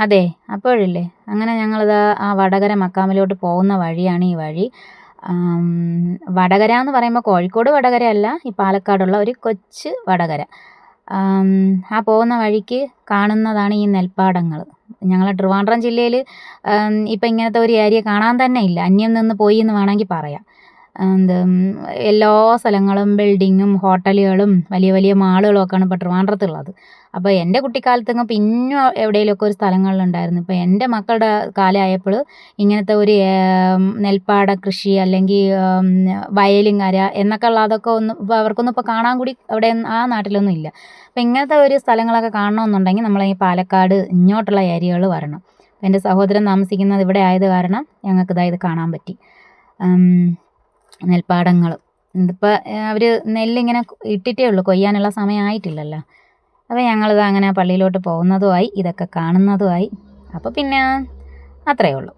അതെ. അപ്പോഴില്ലേ, അങ്ങനെ ഞങ്ങളിതാ ആ വടകര മക്കാമിലോട്ട് പോകുന്ന വഴിയാണ് ഈ വഴി. വടകര എന്ന് പറയുമ്പോൾ കോഴിക്കോട് വടകരയല്ല, ഈ പാലക്കാടുള്ള ഒരു കൊച്ച് വടകര. ആ പോകുന്ന വഴിക്ക് കാണുന്നതാണ് ഈ നെൽപ്പാടങ്ങൾ. ഞങ്ങളെ ട്രിവാൻഡ്രം ജില്ലയിൽ ഇപ്പം ഇങ്ങനത്തെ ഒരു ഏരിയ കാണാൻ തന്നെ ഇല്ല. അന്യം നിന്ന് പോയി എന്ന് വേണമെങ്കിൽ പറയാം. എന്ത് എല്ലാ സ്ഥലങ്ങളും ബിൽഡിങ്ങും ഹോട്ടലുകളും വലിയ വലിയ മാളുകളും ഒക്കെയാണ് ഇപ്പോൾ ട്രിവാൻഡ്രത്തുള്ളത്. അപ്പോൾ എൻ്റെ കുട്ടിക്കാലത്തെങ്ങും പിന്നും എവിടെയെങ്കിലുമൊക്കെ ഒരു സ്ഥലങ്ങളിലുണ്ടായിരുന്നു. ഇപ്പോൾ എൻ്റെ മക്കളുടെ കാലമായപ്പോൾ ഇങ്ങനത്തെ ഒരു നെൽപ്പാട കൃഷി അല്ലെങ്കിൽ വയലും കര എന്നൊക്കെ ഉള്ള അതൊക്കെ ഒന്നും ഇപ്പോൾ അവർക്കൊന്നും ഇപ്പോൾ കാണാൻ കൂടി അവിടെ ആ നാട്ടിലൊന്നും ഇല്ല. അപ്പോൾ ഇങ്ങനത്തെ ഒരു സ്ഥലങ്ങളൊക്കെ കാണണമെന്നുണ്ടെങ്കിൽ നമ്മൾ ഈ പാലക്കാട് ഇങ്ങോട്ടുള്ള ഏരിയകൾ വരണം. എൻ്റെ സഹോദരൻ താമസിക്കുന്നത് ഇവിടെ ആയത് കാരണം ഞങ്ങൾക്ക് ഇത് കാണാൻ പറ്റി. നെൽപ്പാടങ്ങൾ ഇതിപ്പോൾ അവർ നെല്ലിങ്ങനെ ഇട്ടിട്ടേ ഉള്ളൂ, കൊയ്യാനുള്ള സമയമായിട്ടില്ലല്ലോ. അപ്പോൾ ഞങ്ങളിത് അങ്ങനെ പള്ളിയിലോട്ട് പോകുന്നതുമായി ഇതൊക്കെ കാണുന്നതുമായി. അപ്പോൾ പിന്നെ അത്രയേ ഉള്ളൂ.